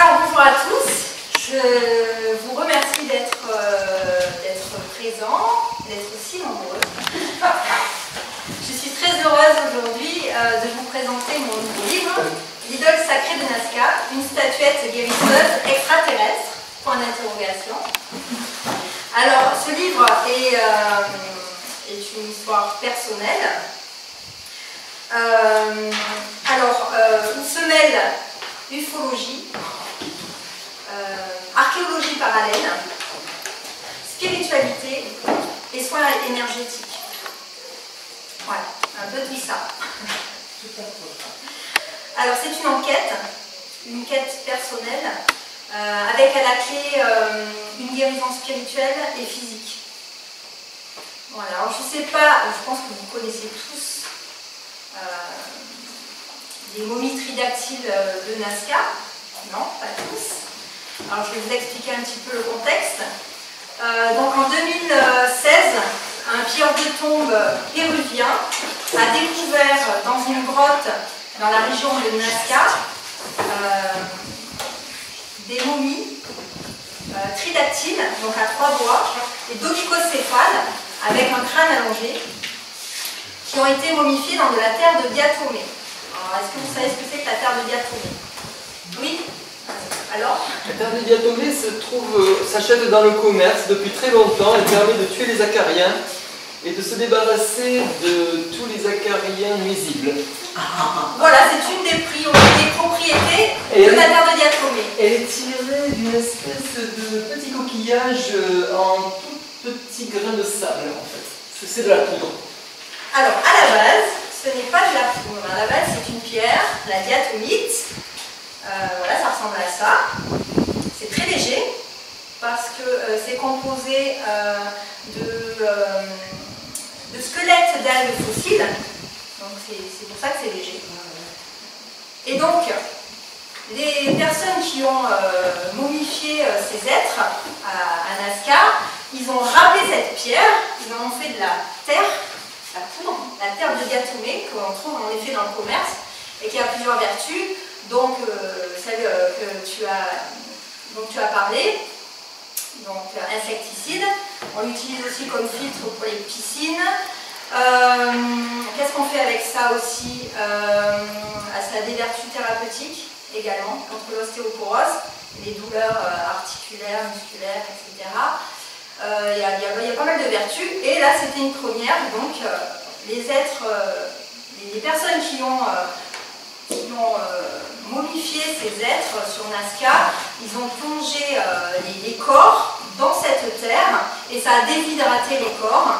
Alors bonjour à tous, je vous remercie d'être présents, d'être si nombreux. Je suis très heureuse aujourd'hui de vous présenter mon nouveau livre, L'idole sacrée de Nazca, une statuette guérisseuse extraterrestre, point d'interrogation. Alors ce livre est une histoire personnelle. Où se mêle ufologie, archéologie parallèle, spiritualité et soins énergétiques. Voilà, un peu tout ça. Alors c'est une quête personnelle, avec à la clé une guérison spirituelle et physique. Voilà, alors je sais pas, je pense que vous connaissez tous les momies tridactyles de Nazca. Non, pas tous. Alors je vais vous expliquer un petit peu le contexte. Donc en 2016, un pilleur de tombe péruvien a découvert dans une grotte dans la région de Nazca des momies tridactyles, donc à 3 doigts, et dodicocéphales avec un crâne allongé, qui ont été momifiés dans de la terre de diatomée. Alors, est-ce que vous savez ce que c'est que la terre de diatomée? Oui? Alors? La terre de diatomée s'achète dans le commerce depuis très longtemps. Elle permet de tuer les acariens et de se débarrasser de tous les acariens nuisibles. Voilà, c'est une des propriétés de la terre de diatomée. Elle est tirée d'une espèce de petit coquillage en tout petit grain de sable, en fait. C'est de la poudre. Alors, à la base, ce n'est pas de la poudre. À la base, c'est une pierre, la diatomite. Voilà, ça ressemble à ça. C'est très léger parce que c'est composé de squelettes d'algues fossiles. Donc, c'est pour ça que c'est léger. Et donc, les personnes qui ont momifié ces êtres à Nazca, ils ont râpé cette pierre, ils en ont fait de la terre. La poudre, la terre de diatomée qu'on trouve en effet dans le commerce et qui a plusieurs vertus, donc celle dont tu as parlé, donc insecticide. On l'utilise aussi comme filtre pour les piscines. Qu'est-ce qu'on fait avec ça aussi? Ça a des vertus thérapeutiques également contre l'ostéoporose, les douleurs articulaires, musculaires, etc. Il y a pas mal de vertus, et là c'était une première, donc les personnes qui ont momifié ces êtres sur Nazca, ils ont plongé les corps dans cette terre, et ça a déshydraté les corps,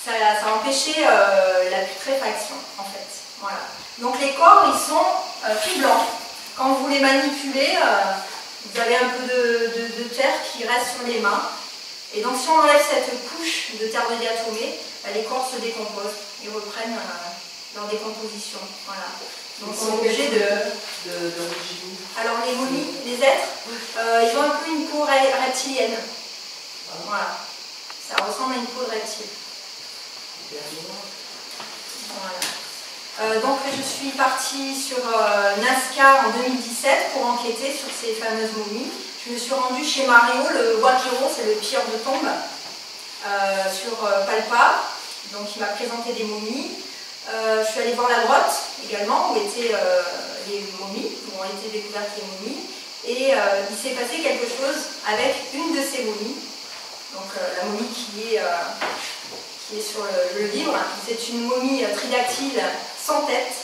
ça a empêché la putréfaction en fait. Voilà. Donc les corps ils sont tout blancs. Quand vous les manipulez, vous avez un peu de terre qui reste sur les mains. Et donc si on enlève cette couche de terre de diatomée, les corps se décomposent et reprennent leur décomposition. Voilà. Donc on est obligé de... Alors les momies, les êtres, ils ont un peu une peau reptilienne. Voilà. Ça ressemble à une peau de reptile. Voilà. Donc je suis partie sur Nazca en 2017 pour enquêter sur ces fameuses momies. Je me suis rendue chez Mario, le Wakiro, c'est le pilleur de tombe, sur Palpa. Donc il m'a présenté des momies. Je suis allée voir la grotte également, où étaient les momies, où ont été découvertes les momies. Et il s'est passé quelque chose avec une de ces momies. Donc la momie qui est sur le livre. C'est une momie tridactyle sans tête,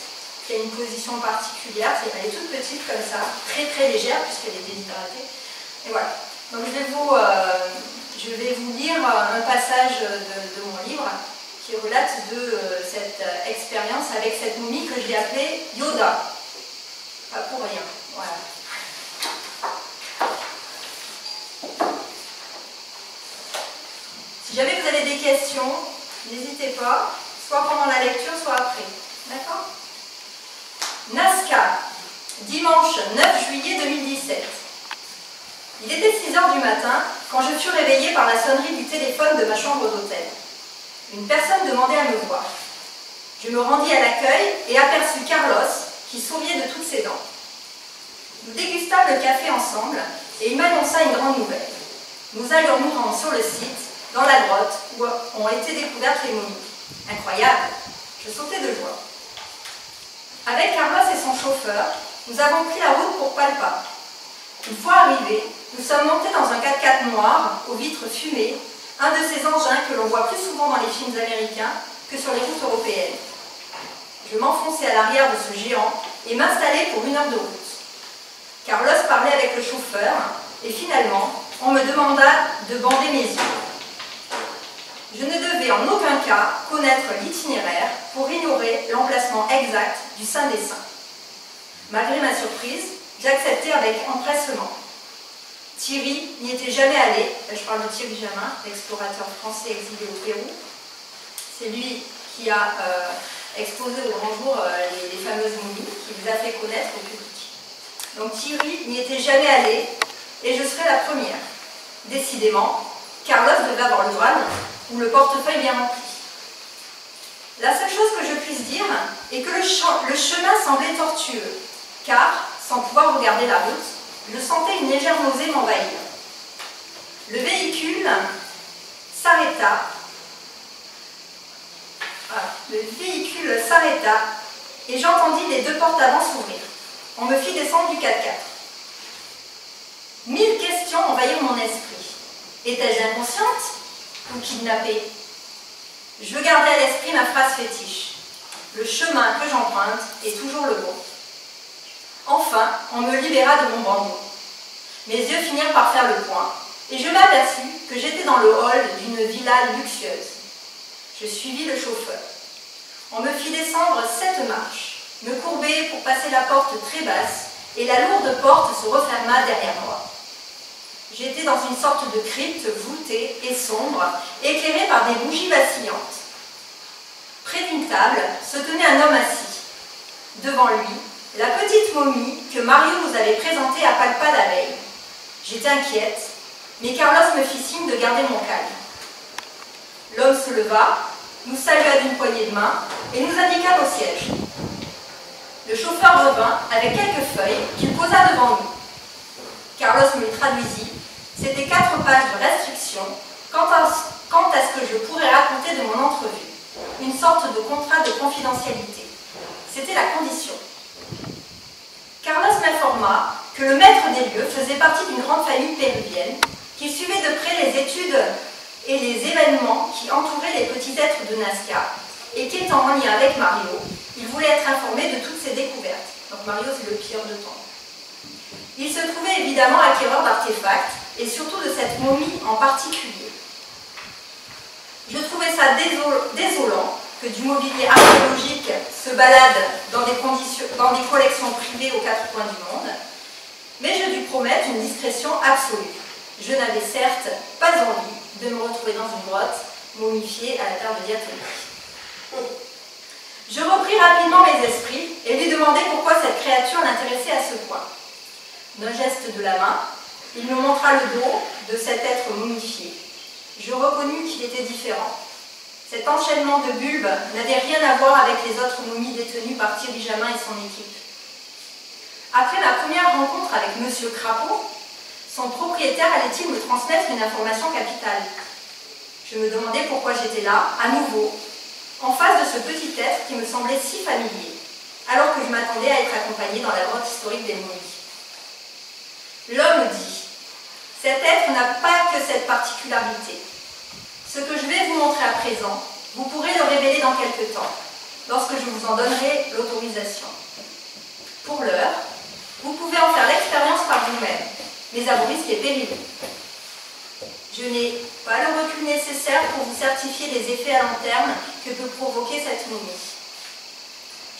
qui a une position particulière. Elle est toute petite comme ça, très très légère puisqu'elle est déshydratée. Et voilà. Donc je vais vous lire un passage de mon livre qui relate de cette expérience avec cette momie que j'ai appelée Yoda. Pas pour rien. Voilà. Si jamais vous avez des questions, n'hésitez pas, soit pendant la lecture, soit après. D'accord? Nazca, dimanche 9 juillet 2017. Il était 6 h du matin quand je fus réveillée par la sonnerie du téléphone de ma chambre d'hôtel. Une personne demandait à me voir. Je me rendis à l'accueil et aperçus Carlos qui souriait de toutes ses dents. Nous dégustâmes le café ensemble et il m'annonça une grande nouvelle. Nous allions nous rendre sur le site, dans la grotte où ont été découvertes les momies. Incroyable! Je sautais de joie. Avec Carlos et son chauffeur, nous avons pris la route pour Palpa. Une fois arrivés, nous sommes montés dans un 4x4 noir aux vitres fumées, un de ces engins que l'on voit plus souvent dans les films américains que sur les routes européennes. Je m'enfonçai à l'arrière de ce géant et m'installai pour 1 heure de route. Carlos parlait avec le chauffeur et finalement, on me demanda de bander mes yeux. Je ne devais en aucun cas connaître l'itinéraire pour ignorer l'emplacement exact du Saint des Saints. Malgré ma surprise, j'acceptais avec empressement. Thierry n'y était jamais allé. Je parle de Thierry Jamin, l'explorateur français exilé au Pérou. C'est lui qui a exposé au grand jour les fameuses momies, qui les a fait connaître au public. Donc Thierry n'y était jamais allé et je serais la première. Décidément, Carlos devait avoir le Graal ou le portefeuille bien rempli. La seule chose que je puisse dire est que le chemin semblait tortueux, car, sans pouvoir regarder la route, je sentais une légère nausée m'envahir. Le véhicule s'arrêta. Et j'entendis les 2 portes avant s'ouvrir. On me fit descendre du 4x4. 1000 questions envahirent mon esprit. Étais-je inconsciente ou kidnappée? Je gardais à l'esprit ma phrase fétiche. Le chemin que j'emprunte est toujours le bon. Enfin, on me libéra de mon bandeau. Mes yeux finirent par faire le point, et je m'aperçus que j'étais dans le hall d'une villa luxueuse. Je suivis le chauffeur. On me fit descendre 7 marches, me courber pour passer la porte très basse, et la lourde porte se referma derrière moi. J'étais dans une sorte de crypte voûtée et sombre, éclairée par des bougies vacillantes. Près d'une table se tenait un homme assis. Devant lui, la petite momie que Mario nous avait présentée à Palpa la veille. J'étais inquiète, mais Carlos me fit signe de garder mon calme. L'homme se leva, nous salua d'une poignée de main et nous indiqua nos sièges. Le chauffeur revint avec quelques feuilles qu'il posa devant nous. Carlos me les traduisit. C'était 4 pages de restrictions quant à ce que je pourrais raconter de mon entrevue. Une sorte de contrat de confidentialité. C'était la condition. Carlos m'informa que le maître des lieux faisait partie d'une grande famille péruvienne, qu'il suivait de près les études et les événements qui entouraient les petits êtres de Nazca, et qu'étant en lien avec Mario, il voulait être informé de toutes ses découvertes. Donc Mario, c'est le pilleur de temps. Il se trouvait évidemment acquéreur d'artefacts, et surtout de cette momie en particulier. Je trouvais ça désolant que du mobilier archéologique se balade dans des collections privées aux 4 coins du monde, mais je dû promettre une discrétion absolue. Je n'avais certes pas envie de me retrouver dans une grotte momifiée à la terre de diatomique. Je repris rapidement mes esprits et lui demandai pourquoi cette créature l'intéressait à ce point. D'un geste de la main, il me montra le dos de cet être momifié. Je reconnus qu'il était différent. Cet enchaînement de bulbes n'avait rien à voir avec les autres momies détenues par Thierry Jamin et son équipe. Après ma première rencontre avec M. Crapaud, son propriétaire allait-il me transmettre une information capitale? Je me demandais pourquoi j'étais là, à nouveau, en face de ce petit être qui me semblait si familier, alors que je m'attendais à être accompagnée dans la grotte historique des momies. L'homme dit, cet être n'a pas que cette particularité. Ce que je vais vous montrer à présent, vous pourrez le révéler dans quelque temps, lorsque je vous en donnerai l'autorisation. Pour l'heure, vous pouvez en faire l'expérience par vous-même, mais à vos risques et périls. Je n'ai pas le recul nécessaire pour vous certifier les effets à long terme que peut provoquer cette momie.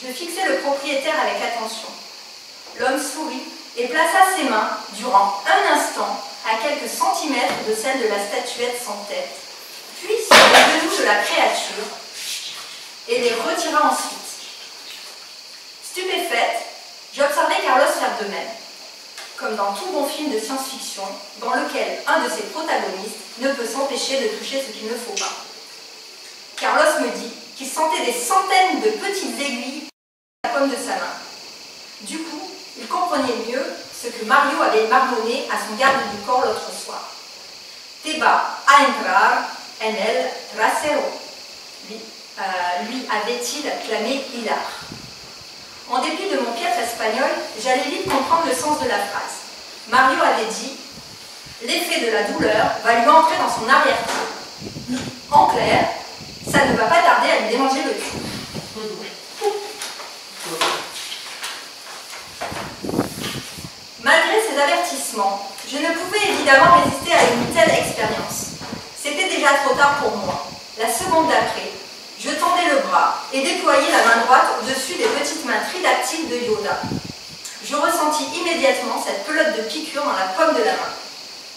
Je fixai le propriétaire avec attention. L'homme sourit et plaça ses mains, durant un instant, à quelques centimètres de celle de la statuette sans tête, puis sur les genoux de la créature, et les retira ensuite. Stupéfaite, j'observai Carlos faire de même, comme dans tout bon film de science-fiction, dans lequel un de ses protagonistes ne peut s'empêcher de toucher ce qu'il ne faut pas. Carlos me dit qu'il sentait des centaines de petites aiguilles à la paume de sa main. Du coup, il comprenait mieux ce que Mario avait marmonné à son garde du corps l'autre soir. Te va a entrar en el trasero, lui avait-il clamé hilar. En dépit de mon piètre espagnol, j'allais vite comprendre le sens de la phrase. Mario avait dit « L'effet de la douleur va lui entrer dans son arrière-train. En clair, ça ne va pas tarder à lui démanger le cul. » Malgré ces avertissements, je ne pouvais évidemment résister à une telle expérience. C'était déjà trop tard pour moi. La seconde d'après, je tendais le bras et déployais la main droite au-dessus des petites mains tridactyles de Yoda. Je ressentis immédiatement cette pelote de piqûre dans la paume de la main.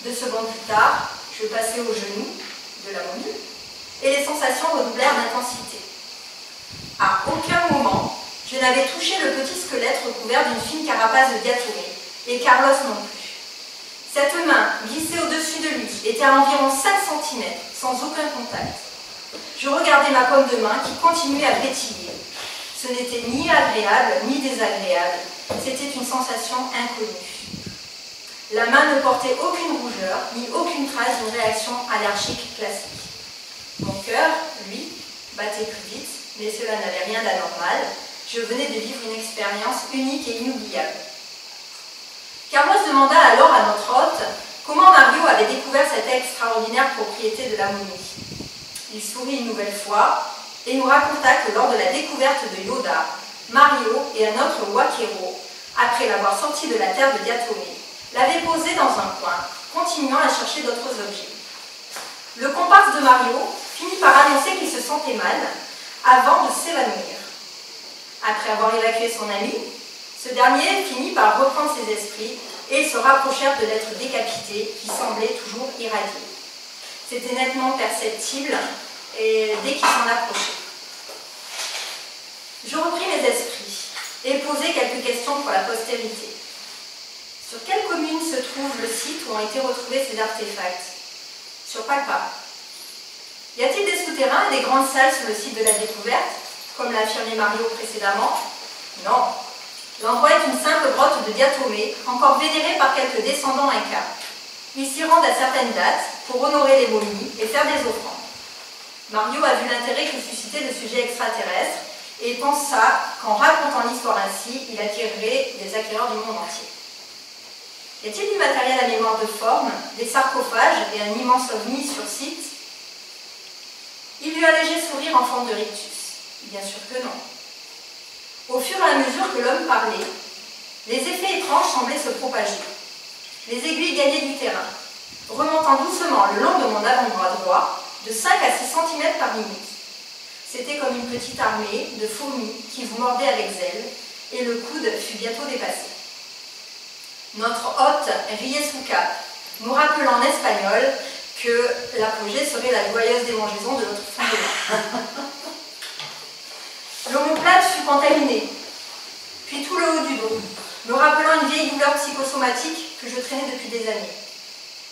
2 secondes plus tard, je passais au genou de la momie et les sensations redoublèrent d'intensité. À aucun moment, je n'avais touché le petit squelette recouvert d'une fine carapace de diatomée, et Carlos non plus. Cette main, glissée au-dessus de lui, était à environ 5 cm, sans aucun contact. Je regardais ma paume de main qui continuait à pétiller. Ce n'était ni agréable ni désagréable, c'était une sensation inconnue. La main ne portait aucune rougeur, ni aucune trace d'une réaction allergique classique. Mon cœur, lui, battait plus vite, mais cela n'avait rien d'anormal. Je venais de vivre une expérience unique et inoubliable. Carlos demanda alors à notre hôte comment Mario avait découvert cette extraordinaire propriété de la momie. Il sourit une nouvelle fois et nous raconta que lors de la découverte de Yoda, Mario et un autre Wakero, après l'avoir sorti de la terre de Diatomée, l'avaient posé dans un coin, continuant à chercher d'autres objets. Le comparse de Mario finit par annoncer qu'il se sentait mal avant de s'évanouir. Après avoir évacué son ami, ce dernier finit par reprendre ses esprits et ils se rapprochèrent de l'être décapité qui semblait toujours irradié. C'était nettement perceptible et dès qu'il s'en approchait. Je repris mes esprits et posai quelques questions pour la postérité. Sur quelle commune se trouve le site où ont été retrouvés ces artefacts? Sur Palpa. Y a-t-il des souterrains et des grandes salles sur le site de la découverte, comme l'a affirmé Mario précédemment? Non. L'endroit est une simple grotte de Diatomée, encore vénérée par quelques descendants incas. Ils s'y rendent à certaines dates pour honorer les momies et faire des offrandes. Mario a vu l'intérêt que suscitait le sujet extraterrestre et pensa qu'en racontant l'histoire ainsi, il attirerait des acquéreurs du monde entier. Y a-t-il du matériel à mémoire de forme, des sarcophages et un immense ovni sur site? Il eut un léger sourire en forme de rictus. Bien sûr que non. Au fur et à mesure que l'homme parlait, les effets étranges semblaient se propager. Les aiguilles gagnaient du terrain, remontant doucement le long de mon avant-bras droit, de 5 à 6 cm par minute. C'était comme une petite armée de fourmis qui vous mordaient avec zèle, et le coude fut bientôt dépassé. Notre hôte riait sous cap, nous rappelant en espagnol que l'apogée serait la joyeuse démangeaison de notre fond de main. L'omoplate fut contaminé, puis tout le haut du dos, me rappelant une vieille douleur psychosomatique que je traînais depuis des années.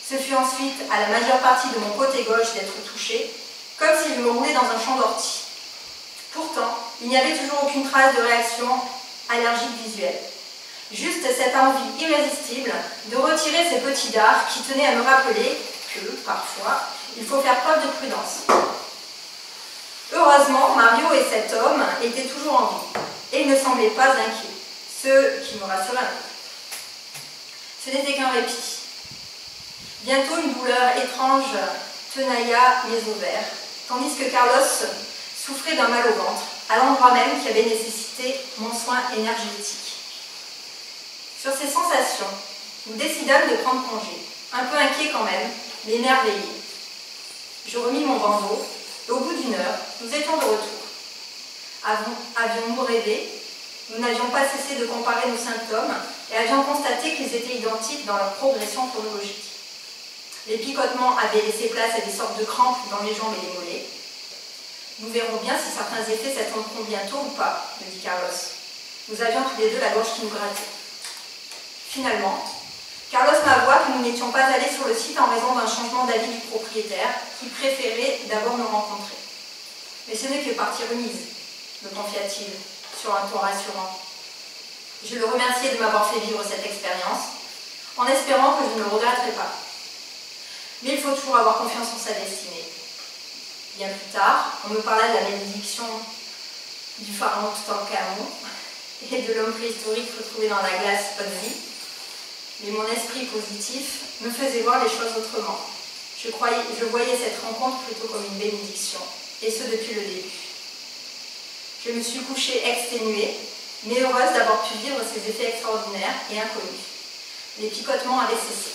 Ce fut ensuite à la majeure partie de mon côté gauche d'être touché, comme si je me roulais dans un champ d'ortie. Pourtant, il n'y avait toujours aucune trace de réaction allergique visuelle. Juste cette envie irrésistible de retirer ces petits dards qui tenaient à me rappeler que, parfois, il faut faire preuve de prudence. Heureusement, Mario et cet homme étaient toujours en vie, et ils ne semblaient pas inquiets, ce qui me rassurait un peu. Ce n'était qu'un répit. Bientôt, une douleur étrange tenailla mes ovaires, tandis que Carlos souffrait d'un mal au ventre, à l'endroit même qui avait nécessité mon soin énergétique. Sur ces sensations, nous décidâmes de prendre congé, un peu inquiets quand même, mais émerveillés. Je remis mon bandeau, et au bout d'une heure, nous étions de retour. Avions-nous rêvé? Nous n'avions pas cessé de comparer nos symptômes et avions constaté qu'ils étaient identiques dans leur progression chronologique. Les picotements avaient laissé place à des sortes de crampes dans les jambes et les mollets. Nous verrons bien si certains effets s'atteindront bientôt ou pas, me dit Carlos. Nous avions tous les deux la gorge qui nous grattait. Finalement, Carlos m'avoua que nous n'étions pas allés sur le site en raison d'un changement d'avis du propriétaire qui préférait d'abord nous rencontrer. Mais ce n'est que partie remise, me confia-t-il, sur un ton rassurant. Je le remerciai de m'avoir fait vivre cette expérience en espérant que je ne le regretterai pas. Mais il faut toujours avoir confiance en sa destinée. Bien plus tard, on me parla de la bénédiction du pharaon Toutankhamon et de l'homme préhistorique retrouvé dans la glace Ozzy. Mais mon esprit positif me faisait voir les choses autrement. Je voyais cette rencontre plutôt comme une bénédiction, et ce depuis le début. Je me suis couchée exténuée, mais heureuse d'avoir pu vivre ces effets extraordinaires et inconnus. Les picotements avaient cessé.